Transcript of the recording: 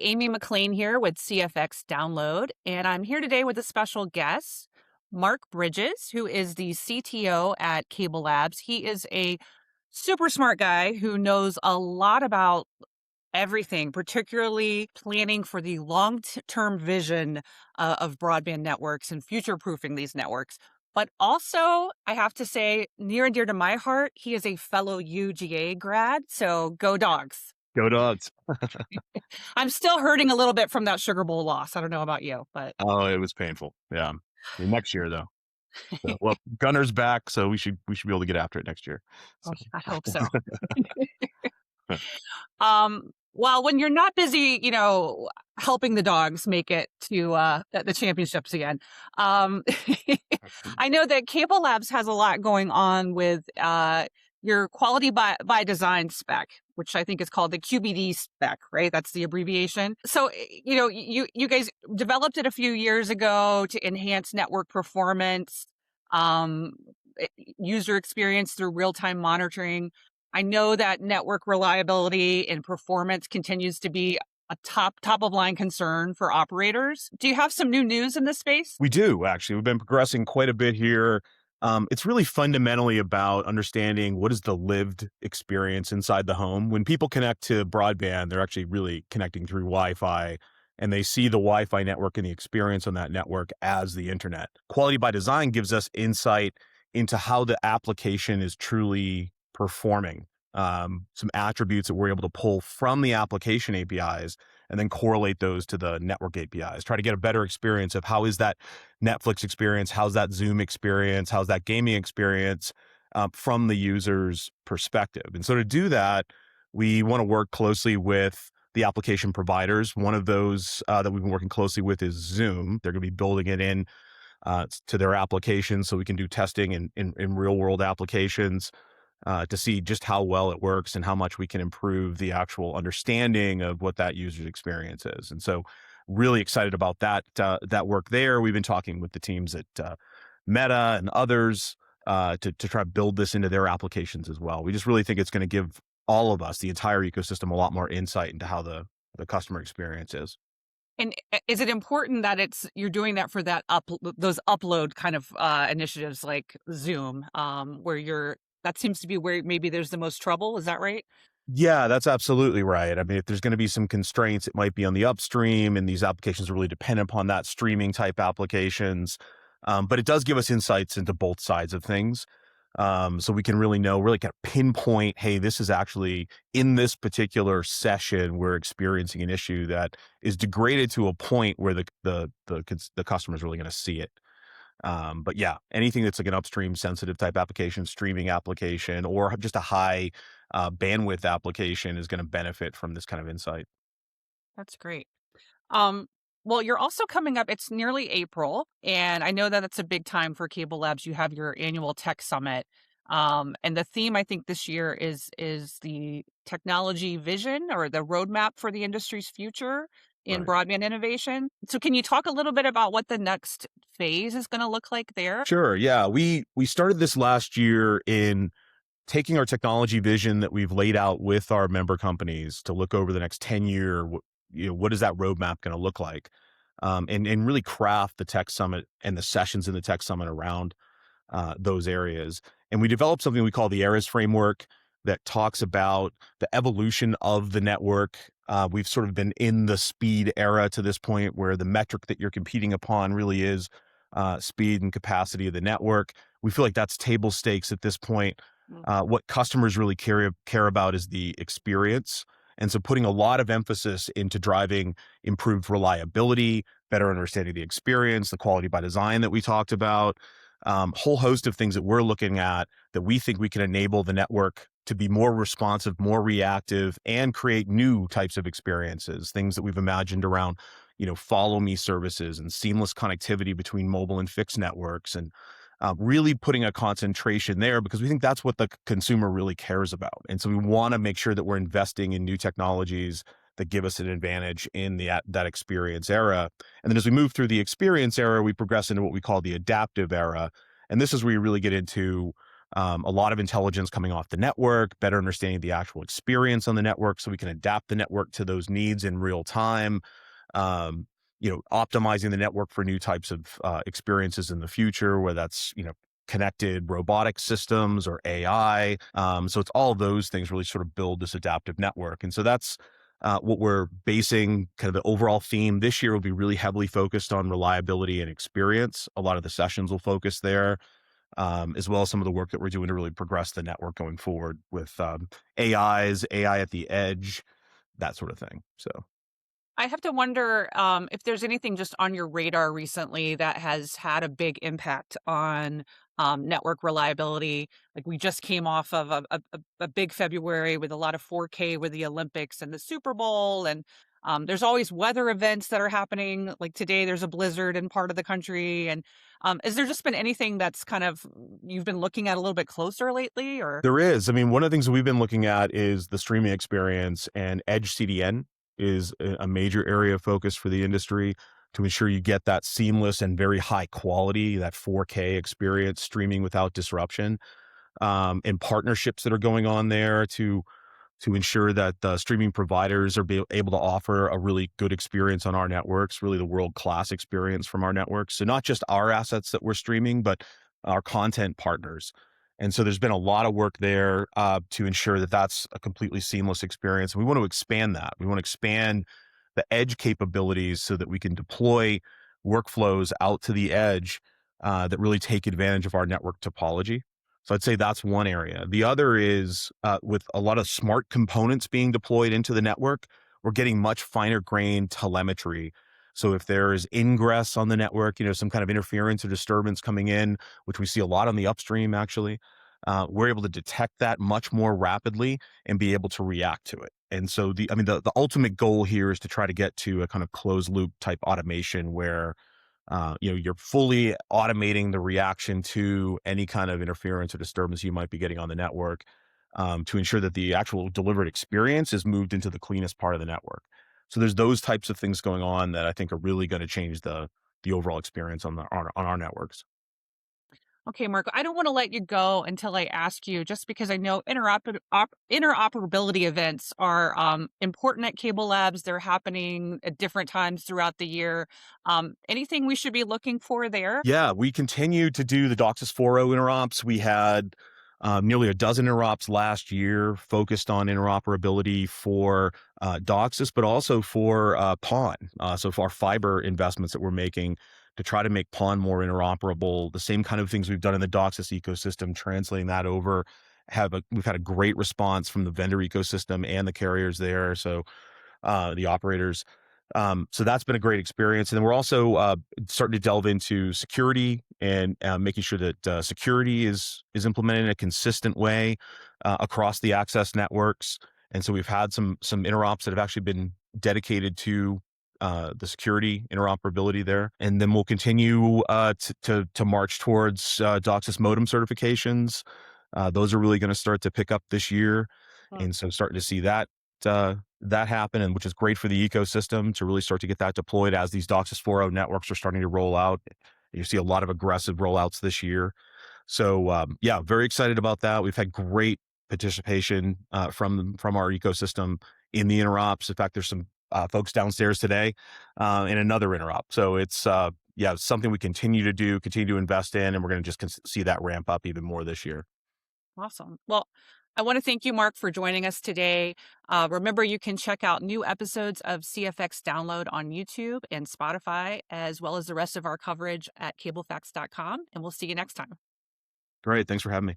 Amy McLean here with CFX Download, and I'm here today with a special guest, Mark Bridges, who is the CTO at CableLabs. He is a super smart guy who knows a lot about everything, particularly planning for the long-term vision of broadband networks and future-proofing these networks. But also, I have to say, near and dear to my heart, he is a fellow UGA grad, so go dogs. Go dogs. I'm still hurting a little bit from that Sugar Bowl loss. I don't know about you, but Oh, it was painful. Yeah. Next year though. So, well, Gunner's back, so we should be able to get after it next year. oh, So I hope so. Well, when you're not busy, helping the dogs make it to the championships again, um, I know that Cable Labs has a lot going on with your quality by design spec, which I think is called the QBD spec, right? That's the abbreviation. So, you guys developed it a few years ago to enhance network performance, um, user experience through real-time monitoring. I know that network reliability and performance continues to be a top of line concern for operators. Do you have some new news in this space? we do actually. We've been progressing quite a bit here. It's really fundamentally about understanding what is the lived experience inside the home. When people connect to broadband, they're actually really connecting through Wi-Fi, and they see the Wi-Fi network and the experience on that network as the internet. Quality by design gives us insight into how the application is truly performing. Some attributes that we're able to pull from the application APIs and then correlate those to the network APIs. Try to get a better experience of how is that Netflix experience, how's that Zoom experience, how's that gaming experience from the user's perspective. And so to do that, we want to work closely with the application providers. One of those that we've been working closely with is Zoom. They're going to be building it in to their applications so we can do testing in real world applications to see just how well it works and how much we can improve the actual understanding of what that user's experience is. And so really excited about that work there. We've been talking with the teams at Meta and others to try to build this into their applications as well. We just really think it's going to give all of us, the entire ecosystem, a lot more insight into how the customer experience is. And is it important that you're doing that for those upload kind of initiatives like Zoom, that seems to be where maybe there's the most trouble? Is that right? Yeah, that's absolutely right. I mean, if there's going to be some constraints, it might be on the upstream, and these applications are really dependent upon that streaming type applications. But it does give us insights into both sides of things. So we can really kind of pinpoint, hey, this is actually in this particular session, we're experiencing an issue that is degraded to a point where the customer is really going to see it. But yeah, anything that's like an upstream sensitive type application, streaming application, or just a high bandwidth application is going to benefit from this kind of insight. That's great. Um, well, you're also coming up. It's nearly April, and I know that it's a big time for Cable Labs. You have your annual tech summit, and the theme I think this year is the technology vision or the roadmap for the industry's future in Right. broadband innovation. So, can you talk a little bit about what the next phase is going to look like there? Sure. Yeah. We started this last year in taking our technology vision that we've laid out with our member companies to look over the next 10-year, what is that roadmap going to look like? And really craft the tech summit and the sessions in the tech summit around those areas. And we developed something we call the ERAS framework that talks about the evolution of the network. We've sort of been in the speed era to this point where the metric that you're competing upon really is speed and capacity of the network. We feel like that's table stakes at this point. Mm. What customers really care about is the experience. And so putting a lot of emphasis into driving improved reliability, better understanding the experience, the quality by design that we talked about, whole host of things that we're looking at that we think we can enable the network to be more responsive, more reactive, and create new types of experiences, things that we've imagined around, follow me services and seamless connectivity between mobile and fixed networks, and really putting a concentration there because we think that's what the consumer really cares about. And so we want to make sure that we're investing in new technologies that give us an advantage in that experience era. And then as we move through the experience era, we progress into what we call the adaptive era. And this is where you really get into A lot of intelligence coming off the network, better understanding the actual experience on the network so we can adapt the network to those needs in real time. Um, optimizing the network for new types of experiences in the future, whether that's, connected robotic systems or AI. So it's all of those things really sort of build this adaptive network. And so that's what we're basing kind of the overall theme this year will be really heavily focused on reliability and experience. A lot of the sessions will focus there, as well as some of the work that we're doing to really progress the network going forward with AI at the edge, that sort of thing. So. I have to wonder if there's anything just on your radar recently that has had a big impact on network reliability. Like we just came off of a big February with a lot of 4K with the Olympics and the Super Bowl, and there's always weather events that are happening. Like today, there's a blizzard in part of the country, and has there just been anything that's kind of you've been looking at a little bit closer lately, or? There is. I mean, one of the things that we've been looking at is the streaming experience, and Edge CDN is a major area of focus for the industry to ensure you get that seamless and very high quality, that 4K experience streaming without disruption, and partnerships that are going on there to ensure that the streaming providers are able to offer a really good experience on our networks, really the world-class experience from our networks. So not just our assets that we're streaming, but our content partners. And so there's been a lot of work there to ensure that that's a completely seamless experience. And we want to expand that. We want to expand the edge capabilities so that we can deploy workflows out to the edge that really take advantage of our network topology. So I'd say that's one area. The other is with a lot of smart components being deployed into the network, we're getting much finer grained telemetry. So if there is ingress on the network, some kind of interference or disturbance coming in, which we see a lot on the upstream actually, we're able to detect that much more rapidly and be able to react to it. And so the ultimate goal here is to try to get to a kind of closed loop type automation where you're fully automating the reaction to any kind of interference or disturbance you might be getting on the network, to ensure that the actual delivered experience is moved into the cleanest part of the network. So there's those types of things going on that I think are really going to change the overall experience on our networks. Okay, Marco, I don't want to let you go until I ask you, just because I know interoperability events are important at Cable Labs. They're happening at different times throughout the year. Anything we should be looking for there? Yeah, we continue to do the DOCSIS 4.0 interops. We had nearly a dozen interops last year focused on interoperability for DOCSIS, but also for PON. So for our fiber investments that we're making to try to make PON more interoperable, the same kind of things we've done in the DOCSIS ecosystem, translating that over. We've had a great response from the vendor ecosystem and the carriers there. So the operators. So that's been a great experience. And then we're also starting to delve into security and making sure that security is implemented in a consistent way across the access networks. And so we've had some interops that have actually been dedicated to the security interoperability there. And then we'll continue to march towards DOCSIS modem certifications. Those are really going to start to pick up this year. And so starting to see that happen, and which is great for the ecosystem to really start to get that deployed as these DOCSIS 4.0 networks are starting to roll out. You see a lot of aggressive rollouts this year. So yeah, very excited about that. We've had great participation from our ecosystem in the interops. In fact, there's some folks downstairs today in another interop. So it's yeah, something we continue to invest in, and we're going to just see that ramp up even more this year. Awesome. Well, I want to thank you, Mark, for joining us today. Remember, you can check out new episodes of CFX Download on YouTube and Spotify, as well as the rest of our coverage at cablefax.com. And we'll see you next time. Great. Thanks for having me.